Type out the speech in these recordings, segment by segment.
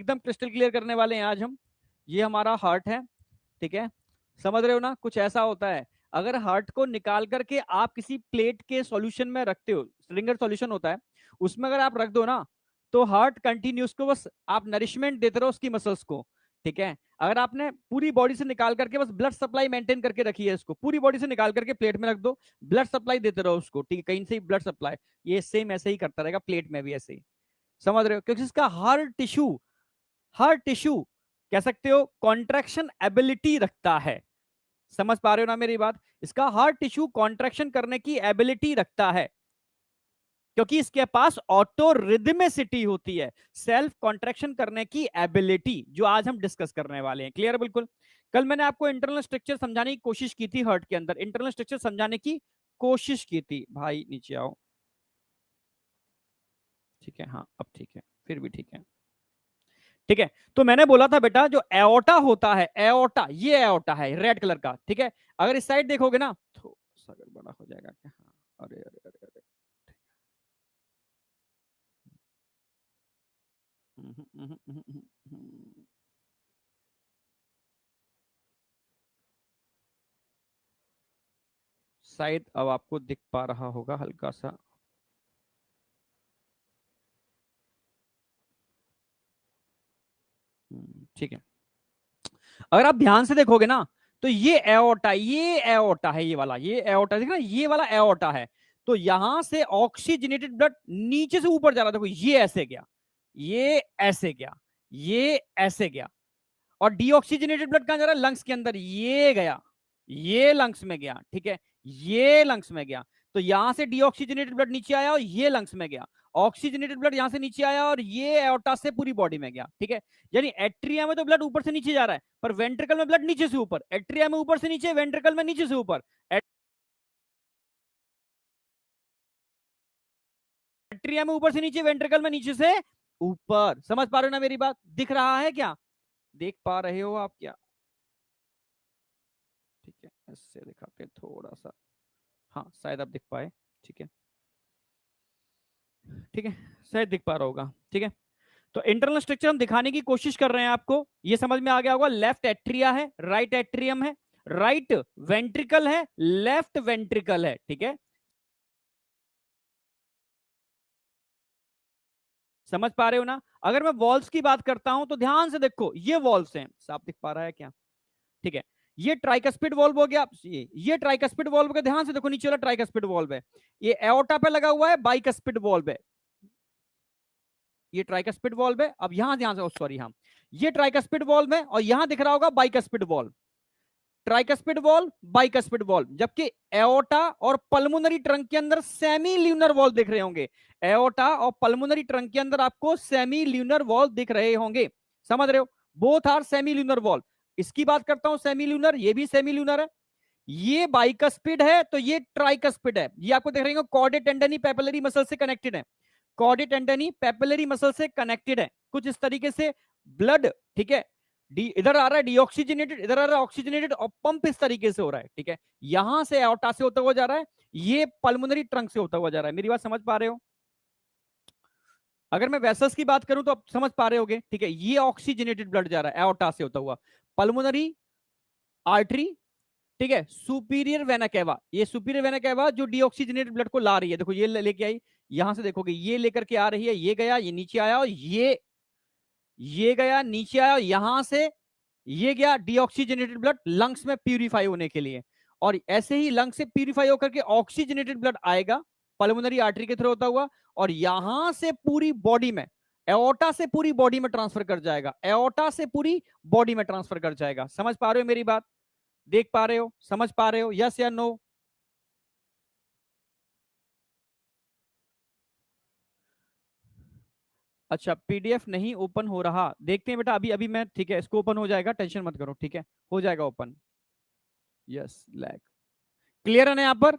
एकदम crystal clear करने वाले हैं आज हम। ये हमारा हार्ट है, ठीक है, समझ रहे हो ना। कुछ ऐसा होता है, अगर हार्ट को निकाल करके आप किसी प्लेट के सॉल्यूशन में रखते हो, स्ट्रिंगर सॉल्यूशन होता है, उसमें अगर आप रख दो ना, तो हार्ट कंटिन्यूस को बस आप नरिशमेंट देते रहो उसकी मसल्स को, ठीक है। अगर आपने पूरी बॉडी से निकाल करके बस ब्लड सप्लाई मेंटेन करके रखी है, इसको पूरी बॉडी से निकाल करके प्लेट में रख दो, ब्लड सप्लाई देते रहो उसको, ठीक है, कहीं से ही ब्लड सप्लाई, ये सेम ऐसे ही करता रहेगा प्लेट में भी ऐसे ही, समझ रहे हो। क्योंकि इसका हर टिश्यू कह सकते हो कॉन्ट्रैक्शन एबिलिटी रखता है, समझ पा रहे हो ना मेरी बात। इसका हर टिश्यू कॉन्ट्रैक्शन करने की एबिलिटी रखता है, क्योंकि इसके पास ऑटो रिदमिसिटी होती है, सेल्फ कॉन्ट्रैक्शन करने की एबिलिटी, जो आज हम डिस्कस करने वाले हैं। क्लियर है बिल्कुल। कल मैंने आपको इंटरनल स्ट्रक्चर समझाने की कोशिश की थी, हार्ट के अंदर इंटरनल स्ट्रक्चर समझाने की कोशिश की थी। भाई नीचे आओ, ठीक है, हाँ अब ठीक है, फिर भी ठीक है, ठीक है। तो मैंने बोला था बेटा, जो एओर्टा होता है, एओर्टा, ये एओर्टा है रेड कलर का, ठीक है। अगर इस साइड देखोगे ना, थोड़ा सा अगर बड़ा हो जाएगा क्या, हाँ, अरे अरे अरे अरे, शायद अब आपको दिख पा रहा होगा हल्का सा। ठीक है, अगर आप ध्यान से देखोगे ना, तो ये एओर्टा है, ये वाला, ये एओर्टा दिख रहा है, ये वाला एओर्टा है। तो यहां से ऑक्सीजनेटेड ब्लड नीचे से ऊपर जा रहा है, देखो ये ऐसे गया, ये ऐसे गया, ये ऐसे गया, और डीऑक्सीजनेटेड ब्लड कहां जा रहा है, लंग्स के अंदर, ये गया, ये लंग्स में गया, ठीक है, ये लंग्स में गया। तो यहां से डीऑक्सीजनेटेड ब्लड नीचे आया और ये लंग्स में गया, ऑक्सीजनेटेड ब्लड यहां से नीचे आया और ये एओर्टा से पूरी बॉडी में गया, ठीक है। यानी एट्रिया में तो ब्लड ऊपर से नीचे जा रहा है, पर वेंट्रिकल में ब्लड नीचे से ऊपर, एट्रिया में ऊपर से नीचे, वेंट्रिकल में नीचे से ऊपर, एट्रिया में ऊपर से नीचे, वेंट्रिकल में नीचे से ऊपर। समझ पा रहे हो ना मेरी बात, दिख रहा है क्या, देख पा रहे हो आप क्या, ठीक है, इससे दिखाते हैं थोड़ा सा, हाँ शायद आप दिख पाए, ठीक है, ठीक है, शायद दिख पा रहा होगा, ठीक है। तो इंटरनल स्ट्रक्चर हम दिखाने की कोशिश कर रहे हैं आपको, ये समझ में आ गया होगा। लेफ्ट एट्रिया है, राइट एट्रियम है, राइट वेंट्रिकल है, लेफ्ट वेंट्रिकल है, ठीक है, समझ पा रहे हो ना। अगर मैं वॉल्स की बात करता हूं तो ध्यान से देखो, ये वॉल्स हैं, साफ दिख पा रहा है क्या, ठीक है। ये ट्राइकस्पिड वॉल्व हो गया, ये ट्राइकस्पिड वॉल्व का ध्यान से देखो, नीचे वाला ट्राइकस्पिड वॉल्व है, ये एओर्टा पे लगा हुआ है, बाइकस्पिड वॉल्व है, ये ट्राइकस्पिड वॉल्व है। अब यहां ध्यान से, सॉरी, हाँ, ये ट्राइकस्पिड वॉल्व है और यहां दिख रहा होगा bicuspid valve, tricuspid valve, bicuspid valve, जबकि एओर्टा और पल्मोनरी ट्रंक के अंदर सेमी ल्यूनर वॉल्व दिख रहे होंगे, एओर्टा और पल्मोनरी ट्रंक के अंदर आपको सेमी ल्यूनर वॉल्व दिख रहे होंगे, समझ रहे हो, both are semi lunar valve. इसकी बात करता हूं सेमी ल्यूनर, ये भी सेमी ल्यूनर है, ये बाइकस्पिड है, तो ये ट्राइकस्पिड है, ये आपको देख रहे होंगे कॉर्डे टेंडनी पेपिलरी मसल से कनेक्टेड है, कॉर्डे टेंडनी पेपिलरी मसल से कनेक्टेड है, कुछ इस तरीके से ब्लड, ठीक है, डी इधर आ रहा है डीऑक्सीजनेटेड, इधर आ रहा है ऑक्सीजनेटेड, और पंप इस तरीके से हो रहा है, ठीक है, यहां से एओर्टा से होता हुआ जा रहा है, ये पल्मोनरी ट्रंक से होता हुआ जा रहा है। मेरी बात समझ पा रहे हो। अगर मैं वेसल्स की बात करूं तो आप समझ पा रहे होगे, ठीक है, ये ऑक्सीजनेटेड ब्लड जा रहा है एओर्टा से होता हुआ, पल्मोनरी आर्टरी, ठीक है, सुपीरियर वेना केवा, ये सुपीरियर वेना केवा जो डीऑक्सीजनेटेड ब्लड को ला रही है, देखो ये लेके आई, यहां से देखोगे ये लेकर के आ रही है, ये गया, ये नीचे आया, और ये गया नीचे आया, यहां से ये गया डीऑक्सीजनेटेड ब्लड लंग्स में प्यूरिफाई होने के लिए, और ऐसे ही लंग्स से प्यूरिफाई होकर के ऑक्सीजनेटेड ब्लड आएगा पल्मोनरी आर्टरी के थ्रू होता हुआ, और यहां से पूरी बॉडी में, एओर्टा से पूरी बॉडी में ट्रांसफर कर जाएगा, एओर्टा से पूरी बॉडी में ट्रांसफर कर जाएगा। समझ पा रहे हो मेरी बात, देख पा रहे हो, समझ पा रहे हो, यस या नो। अच्छा, पीडीएफ नहीं ओपन हो रहा, देखते हैं बेटा, अभी अभी मैं, ठीक है, इसको ओपन हो जाएगा, टेंशन मत करो, ठीक है, हो जाएगा ओपन। यस, लैग क्लियर है ना, यहां पर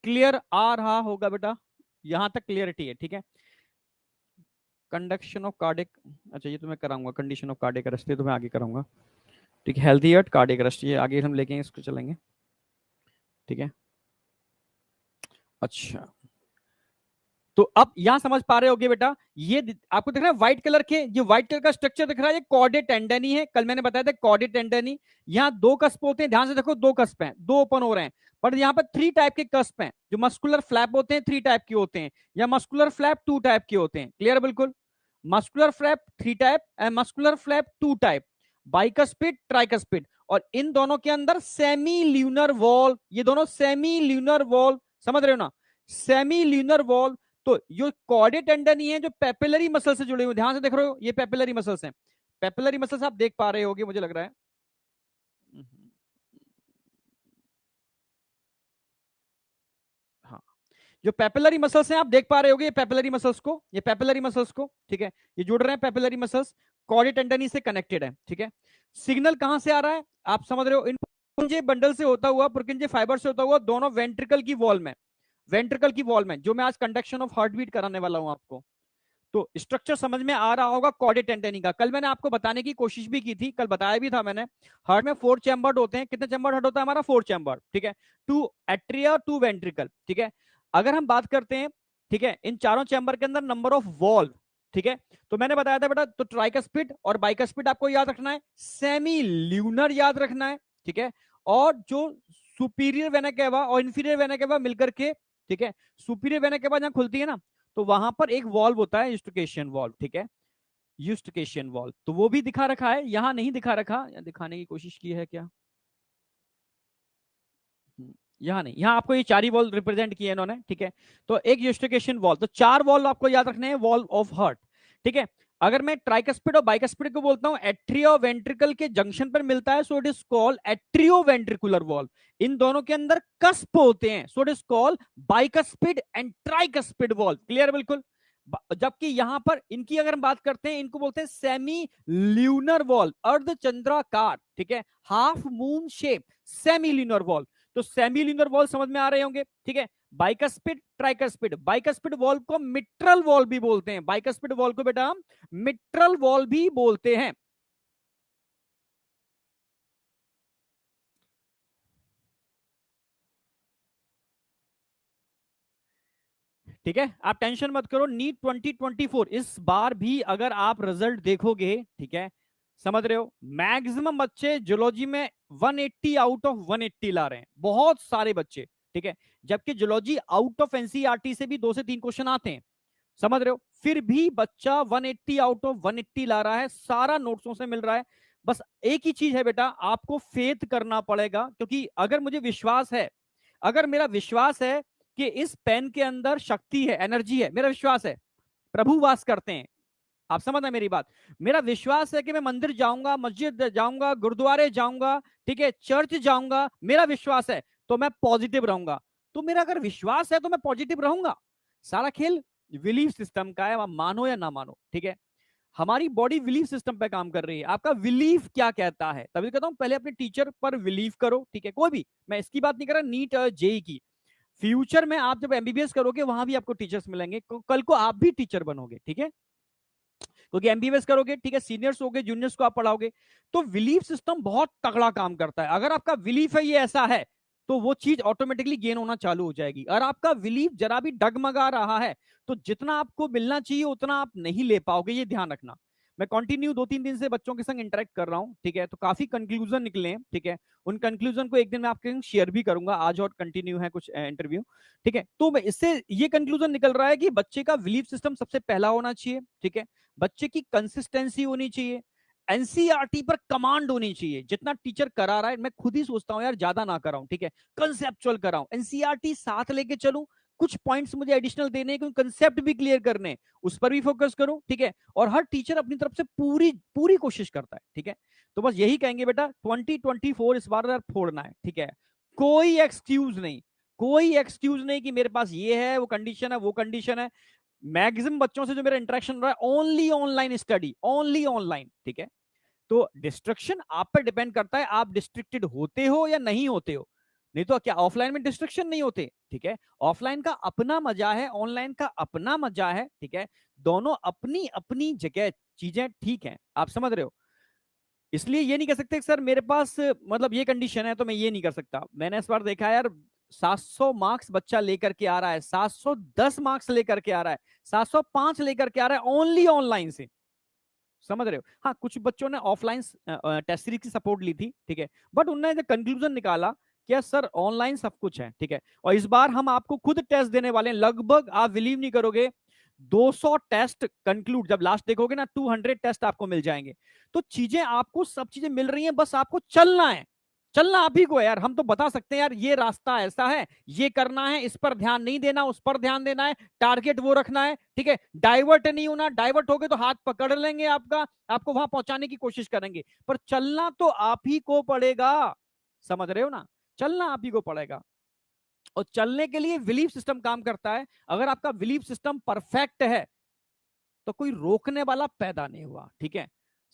क्लियर आ रहा होगा बेटा, यहां तक क्लियरिटी है, ठीक है। कंडक्शन ऑफ कार्डिक, अच्छा ये तो मैं कराऊंगा, कंडीशन ऑफ कार्डिक अरेस्ट तो मैं आगे कराऊंगा, ठीक है, हेल्थी हार्ट कार्डिक अरेस्ट ये आगे हम लेके इसको चलेंगे, ठीक है। अच्छा, तो अब यहां समझ पा रहे होगे बेटा, ये आपको दिख रहा है व्हाइट कलर के, ये व्हाइट कलर का स्ट्रक्चर दिख रहा है, ये कॉर्डेट टेंडन ही है। कल मैंने बताया था कॉर्डेट टेंडन ही। यहाँ दो कस्प होते हैं, ध्यान से देखो, दो कस्प हैं, दो ओपन हो रहे हैं। बट यहाँ पर 3 टाइप के कस्प हैं। जो मस्कुलर फ्लैप होते हैं 3 टाइप के होते हैं, या मस्कुलर फ्लैप 2 टाइप के होते हैं। क्लियर? बिल्कुल। Muscular flap 3 type and muscular flap 2 type, bicuspid, tricuspid. और इन दोनों के अंदर सेमी ल्यूनर वॉल, ये दोनों सेमी ल्यूनर वॉल, समझ रहे हो ना, सेमी ल्यूनर वॉल। तो ये कॉर्डेट टेंडन ही है जो पेपिलरी मसल से जुड़े हुए, ध्यान से देख रहे हो, ये पेपिलरी मसल्स हैं। पेपिलरी मसल्स आप देख पा रहे होगे मुझे लग रहा है। हाँ, जो पेपिलरी मसल्स हैं आप देख पा रहे होगे, ये पेपिलरी मसल्स को, ये पेपिलरी मसल्स को, ठीक है, ये जुड़ रहे हैं पेपिलरी मसल्स, कॉर्डेट टेंडन से कनेक्टेड है। ठीक है, सिग्नल कहां से आ रहा है आप समझ रहे हो, इन पुरकिंजे बंडल से होता हुआ, पुरकिंजे फाइबर से होता हुआ, दोनों वेंट्रिकल की वॉल में, वेंट्रिकल की वॉल में, जो मैं आज कंडक्शन ऑफ हार्ट बीट कराने वाला हूं आपको। तो स्ट्रक्चर समझ में आ रहा होगा कॉर्डेट टेंडनी का। कल मैंने आपको बताने की कोशिश भी की थी, कल बताया भी था मैंने, हार्ट में 4 चैम्बर्ड होते हैं। कितने चैम्बर्ड हार्ट होता है हमारा? 4 चैम्बर्ड। ठीक है, 2 एट्रिया, 2 वेंट्रिकल। ठीक है, अगर हम बात करते हैं, ठीक है, इन चारों चैम्बर के अंदर नंबर ऑफ वॉल्व, ठीक है, तो मैंने बताया था बेटा, तो ट्राइकस्पिड और बाइकस्पिड आपको याद रखना है, सेमी ल्यूनर याद रखना है। ठीक है, और जो सुपीरियर वेना केवा और इंफीरियर वेना केवा मिलकर के, ठीक है, सुपीरियर वेना केवा जहां खुलती है ना, तो वहां पर एक वॉल्व होता है, यूस्टिकेशन वॉल्व। ठीक है, यूस्टिकेशन वॉल्व, तो वो भी दिखा रखा है, यहां नहीं दिखा रखा, या दिखाने की कोशिश की है क्या? यहां नहीं, यहां आपको ये 4 ही वॉल्व रिप्रेजेंट किए इन्होंने। ठीक है, तो एक यूस्टिकेशन वॉल्व, तो 4 वॉल्व आपको याद रखने हैं, वॉल्व ऑफ हार्ट। ठीक है, अगर मैं ट्राइकस्पिड और बाइकस्पिड को बोलता हूं, एट्रियो वेंट्रिकल के जंक्शन पर मिलता है, so it is called atrio ventricular valve. इन दोनों के अंदर कस्प होते हैं, so it is called bicuspid and tricuspid valve. Clear? बिल्कुल। जबकि यहां पर इनकी अगर हम बात करते हैं, इनको बोलते हैं सेमी ल्यूनर वॉल्व, अर्धचंद्राकार। ठीक है, half moon shape, semi lunar valve. तो सेमी ल्यूनर वॉल्व समझ में आ रहे होंगे। ठीक है, बाइकस्पिड, ट्राइकस्पिड, बाइकस्पिड वॉल्व को मिट्रल वॉल्व भी बोलते हैं, बाइकस्पिड वॉल्व को बेटा हम मिट्रल वॉल्व भी बोलते हैं। ठीक है, आप टेंशन मत करो, नीट 2024 इस बार भी अगर आप रिजल्ट देखोगे, ठीक है, समझ रहे हो, मैक्सिमम बच्चे जूलॉजी में 180 आउट ऑफ 180 ला रहे हैं, बहुत सारे बच्चे। ठीक है, जबकि जूलॉजी आउट ऑफ एनसीईआरटी से भी 2 से 3 क्वेश्चन आते हैं, समझ रहे हो, फिर भी बच्चा 180 आउट ऑफ 180 ला रहा है, सारा नोट्सों से मिल रहा है। बस एक ही चीज है बेटा, आपको फेथ करना पड़ेगा, क्योंकि अगर मुझे विश्वास है, अगर मेरा विश्वास है कि इस पेन के अंदर शक्ति है, एनर्जी है, मेरा विश्वास है, प्रभु वास करते हैं, आप समझ रहे मेरी बात, मेरा विश्वास है कि मैं मंदिर जाऊंगा, मस्जिद जाऊंगा, गुरुद्वारे जाऊंगा, ठीक है, चर्च जाऊंगा, मेरा विश्वास है, तो मैं पॉजिटिव रहूंगा। तो मेरा अगर विश्वास है तो मैं पॉजिटिव रहूंगा। सारा खेल बिलीफ सिस्टम का है, आप मानो या ना मानो। ठीक है, हमारी बॉडी बिलीफ सिस्टम पे काम कर रही है, आपका बिलीफ क्या कहता है, तभी कहता हूं पहले अपने टीचर पर बिलीव करो। ठीक है, कोई भी, मैं इसकी बात नहीं कर रहा नीट जेई की, फ्यूचर में आप जब एमबीबीएस करोगे वहां भी आपको टीचर्स मिलेंगे, कल को आप भी टीचर बनोगे। ठीक है, क्योंकि एमबीबीएस करोगे, ठीक है, सीनियर्स होगे, जूनियर्स को आप पढ़ाओगे, तो बिलीफ सिस्टम बहुत तगड़ा काम करता है। अगर आपका बिलीफ है ये ऐसा है, तो वो चीज ऑटोमेटिकली गेन होना चालू हो जाएगी। और आपका बिलीफ जरा भी डगमगा रहा है, तो जितना आपको मिलना चाहिए उतना आप नहीं ले पाओगे, ये ध्यान रखना। मैं कंटिन्यू 2-3 दिन से बच्चों के संग इंटरेक्ट कर रहा हूं, ठीक है, तो काफी कंक्लूजन निकले हैं। ठीक है, उन कंक्लूजन को एक दिन मैं आपके संग शेयर भी करूंगा, आज और कंटिन्यू है कुछ इंटरव्यू। ठीक है, तो मैं इससे ये कंक्लूजन निकल रहा है कि बच्चे का बिलीफ सिस्टम सबसे पहला होना चाहिए। ठीक है, बच्चे की कंसिस्टेंसी होनी चाहिए, एनसीईआरटी पर कमांड होनी चाहिए, जितना टीचर करा रहा है, मैं खुद ही सोचता हूं यार ज्यादा ना कराऊं, ठीक है, कंसेप्चुअल कराऊं, एनसीईआरटी साथ लेके चलूं, कुछ पॉइंट्स मुझे एडिशनल देने हैं, क्योंकि कंसेप्ट भी क्लियर करने हैं, उस पर भी फोकस करूं। ठीक है, और हर टीचर अपनी तरफ से पूरी पूरी कोशिश करता है। ठीक है, तो बस यही कहेंगे बेटा, 2024 इस बार फोड़ना है। ठीक है, कोई एक्सक्यूज नहीं, कोई एक्सक्यूज नहीं कि मेरे पास ये है, वो कंडीशन है, वो कंडीशन है। मैक्सिमम बच्चों से जो मेरा इंटरेक्शन रहा है, only online study, only online. ठीक है, तो डिस्ट्रक्शन आप पर डिपेंड करता है, आप डिस्ट्रिक्टेड होते हो या नहीं होते हो, नहीं तो क्या ऑफलाइन में डिस्ट्रक्शन नहीं होते। ठीक है, ऑफलाइन का अपना मजा है, ऑनलाइन का अपना मजा है। ठीक है, दोनों अपनी अपनी जगह चीजें ठीक है, आप समझ रहे हो। इसलिए ये नहीं कह सकते सर मेरे पास मतलब ये कंडीशन है तो मैं ये नहीं कर सकता। मैंने इस बार देखा यार, 700 मार्क्स बच्चा लेकर के आ रहा है, 710 मार्क्स लेकर के आ रहा है, 705 लेकर के आ रहा है ओनली ऑनलाइन से। समझ रहे हो? हाँ, कुछ बच्चों ने ऑफलाइन टेस्ट सीरीज की सपोर्ट ली थी, ठीक है, बट उन्होंने कंक्लूजन निकाला कि सर ऑनलाइन सब कुछ है, ठीक है। और इस बार हम आपको खुद टेस्ट देने वाले हैं, लगभग आप बिलीव नहीं करोगे 200 टेस्ट कंक्लूड, जब लास्ट देखोगे ना 200 टेस्ट आपको मिल जाएंगे। तो चीजें आपको, सब चीजें मिल रही हैं, बस आपको चलना है। चलना आप ही को है यार, हम तो बता सकते हैं यार ये रास्ता ऐसा है, ये करना है, इस पर ध्यान नहीं देना, उस पर ध्यान देना है, टारगेट वो रखना है, ठीक है, डाइवर्ट नहीं होना, डाइवर्ट हो गए तो हाथ पकड़ लेंगे आपका, आपको वहां पहुंचाने की कोशिश करेंगे, पर चलना तो आप ही को पड़ेगा। समझ रहे हो ना? चलना आप ही को पड़ेगा। और चलने के लिए बिलीफ सिस्टम काम करता है। अगर आपका बिलीफ सिस्टम परफेक्ट है तो कोई रोकने वाला पैदा नहीं हुआ, ठीक है।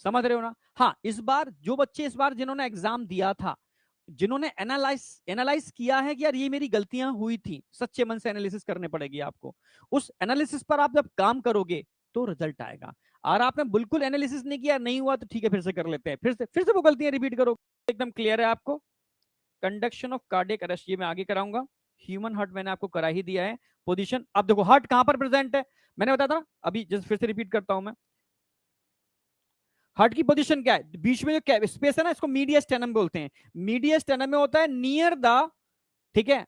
समझ रहे हो ना? हाँ, इस बार जो बच्चे इस बार जिन्होंने एग्जाम दिया था, जिन्होंने एनालाइज किया है कि यार ये मेरी गलतियां हुई थी, सच्चे मन से एनालिसिस करने पड़ेगी आपको। उस एनालिसिस पर आप जब काम करोगे तो रिजल्ट आएगा। और आपने बिल्कुल एनालिसिस नहीं किया, नहीं हुआ, तो ठीक है, फिर से कर लेते हैं, फिर से वो गलतियां रिपीट करो। एकदम क्लियर है आपको? कंडक्शन ऑफ कार्डियक अरेस्ट ये मैं आगे कराऊंगा। ह्यूमन हार्ट मैंने आपको करा ही दिया है। पोजीशन अब देखो, हार्ट कहां पर प्रेजेंट है, मैंने बताया था अभी, जस्ट फिर से रिपीट करता हूं मैं। हार्ट की पोजीशन क्या है? बीच में जो स्पेस है ना, इसको मीडियस्टेनम बोलते हैं। मीडियस्टेनम में होता है नियर द, ठीक है,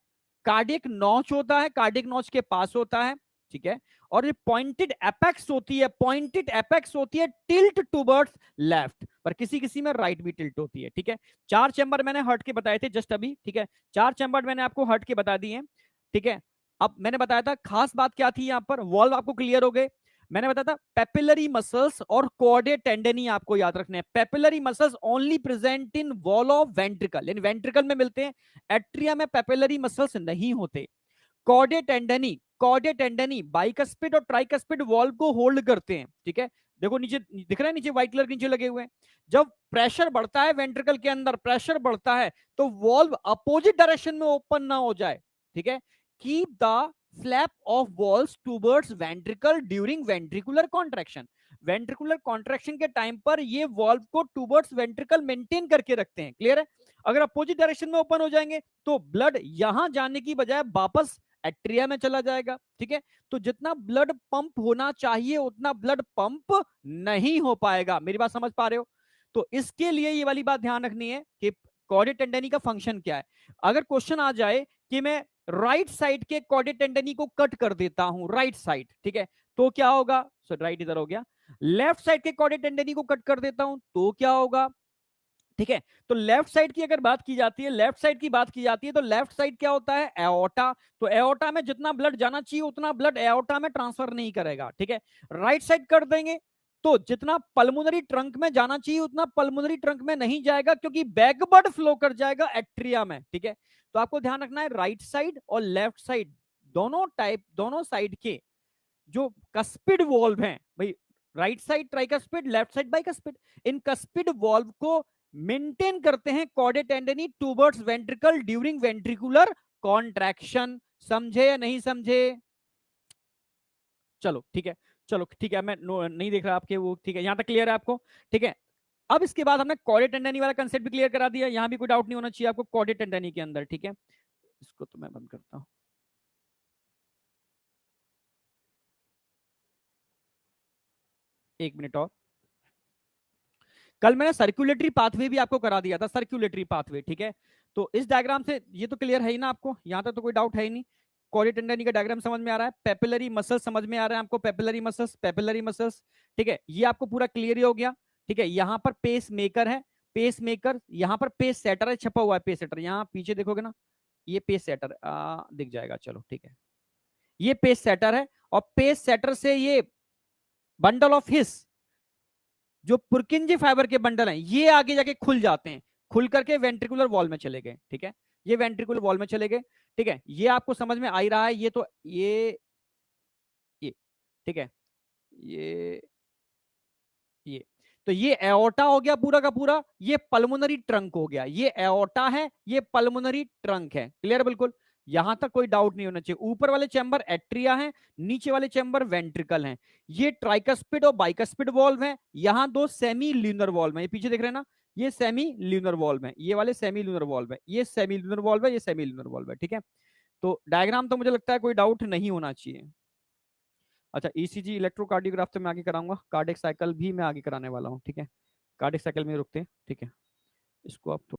कार्डियक नॉच होता है, कार्डियक नॉच के पास होता है, ठीक है। और ये पॉइंटेड एपेक्स होती है, पॉइंटेड एपेक्स होती है टिल्ट टुवर्ड्स लेफ्ट, पर किसी किसी में राइट भी टिल्ट होती है, ठीक है। 4 चैम्बर मैंने हार्ट के बताए थे जस्ट अभी, ठीक है, 4 चैम्बर मैंने आपको हार्ट के बता दिए, ठीक है। अब मैंने बताया था खास बात क्या थी, यहां पर वॉल्व आपको क्लियर हो गए। मैंने बताया था पेपिलरी मसल्स और कॉर्डे टेंडनी आपको याद रखने हैं। Papillary muscles only present in wall of ventricle, यानी वेंट्रिकल में मिलते हैं, एट्रिया में पेपिलरी मसल्स नहीं होते। कॉर्डे टेंडनी बाइकस्पिड और ट्राइकस्पिड वॉल्व को होल्ड करते हैं, ठीक है। देखो नीचे दिख रहा है, नीचे व्हाइट कलर के नीचे लगे हुए हैं। जब प्रेशर बढ़ता है वेंट्रिकल के अंदर, प्रेशर बढ़ता है तो वॉल्व अपोजिट डायरेक्शन में ओपन ना हो जाए, ठीक है। Keep the flap of valves towards ventricle during ventricular contraction. Ventricular contraction के टाइम पर ये वॉल्व को टुवर्ड्स वेंट्रिकल मेंटेन करके रखते हैं। क्लियर है? अगर अपोजिट डायरेक्शन में ओपन हो जाएंगे तो ब्लड यहां जाने की बजाय वापस एट्रिया में चला जाएगा, ठीक है। तो जितना ब्लड पंप होना चाहिए उतना ब्लड पंप नहीं हो पाएगा। मेरी बात समझ पा रहे हो? तो इसके लिए ये वाली बात ध्यान रखनी है कि कॉर्डे टेंडनी का फंक्शन क्या है। अगर क्वेश्चन आ जाए कि मैं राइट साइड के कॉर्डे टेंडनी को कट कर देता हूं, राइट साइड, ठीक है, तो क्या होगा? सो राइट इधर हो गया। लेफ्ट साइड के कॉर्डे टेंडनी को कट कर देता हूं तो क्या होगा? ठीक है। तो लेफ्ट साइड की अगर बात की जाती है, लेफ्ट साइड की बात की जाती है, तो लेफ्ट साइड क्या होता है? एओर्टा। तो एओर्टा में जितना ब्लड जाना चाहिए उतना ब्लड एओर्टा में ट्रांसफर नहीं करेगा, ठीक है। राइट साइड कर देंगे तो जितना पल्मोनरी ट्रंक में जाना चाहिए उतना पल्मोनरी ट्रंक में नहीं जाएगा, क्योंकि बैकवर्ड फ्लो कर जाएगा एट्रिया में, ठीक है। तो आपको ध्यान रखना है राइट साइड और लेफ्ट साइड दोनों साइड के जो कस्पिड वॉल्व हैं भाई, right side tricuspid, left side bicuspid, इन कस्पिड वॉल्व को मेंटेन करते हैं chordae tendineae towards ventricle during ventricular contraction. समझे या नहीं समझे? चलो ठीक है, चलो ठीक है, मैं नहीं देख रहा आपके वो, ठीक है, यहां तक क्लियर है आपको? ठीक है। अब इसके बाद हमने कॉर्डे टेंडनी वाला कंसेप्ट भी क्लियर करा दिया, यहां भी कोई डाउट नहीं होना चाहिए आपको कॉर्डे टेंडनी के अंदर, ठीक है। इसको तो मैं बंद करता हूं, एक मिनट और। कल मैंने सर्कुलेटरी पाथवे भी आपको करा दिया था, सर्कुलेटरी पाथवे, ठीक है। तो इस डायग्राम से ये तो क्लियर है ही ना आपको, यहां तक तो कोई डाउट है ही नहीं। कॉर्डे टेंडनी का डायग्राम समझ में आ रहा है, पेपिलरी मसल्स समझ में आ रहा है आपको, पेपिलरी मसल्स, पेपिलरी मसल्स, ठीक है, ये आपको पूरा क्लियर ही हो गया, ठीक है। यहां पर पेस मेकर है, पेस मेकर, यहां पर पेस सेटर है, छपा हुआ है पेस सेटर, यहां पीछे देखोगे ना, ये पेस सेटर दिख जाएगा, चलो ठीक है, ये पेस सेटर है। और पेस सेटर से ये बंडल ऑफ हिस, जो पुरकिंजी फाइबर के बंडल हैं, ये आगे जाके खुल जाते हैं, खुल करके वेंट्रिकुलर वॉल में चले गए, ठीक है, ये वेंट्रिकुलर वॉल में चले गए, ठीक है। ये आपको समझ में आ ही रहा है, ये तो ये ठीक है, ये ये तो ये एओर्टा हो गया पूरा का पूरा, ये पल्मोनरी ट्रंक हो गया, ये एओर्टा है, ये पल्मोनरी ट्रंक है। क्लियर बिल्कुल? यहां तक कोई डाउट नहीं होना चाहिए। ऊपर वाले चैम्बर एट्रिया है, नीचे वाले चैम्बर वेंट्रिकल हैं। ये ट्राइकस्पिड और बाइकस्पिड वॉल्व हैं, यहां दो सेमी ल्यूनर वॉल्व हैं, ये पीछे देख रहे हैं ना, ये सेमी ल्यूनर वॉल्व है, ये वाले सेमी ल्यूनर वॉल्व है, ये सेमी ल्यूनर वॉल्व है, ये सेमी ल्यूनर वॉल्व है, ठीक है। तो डायग्राम तो मुझे लगता है कोई डाउट नहीं होना चाहिए। अच्छा, ईसीजी इलेक्ट्रोकार्डियोग्राफ तो मैं आगे कराऊंगा, कार्डियक साइकिल भी मैं आगे कराने वाला हूँ, ठीक है। कार्डियक साइकिल में रुकते हैं, ठीक है। इसको आप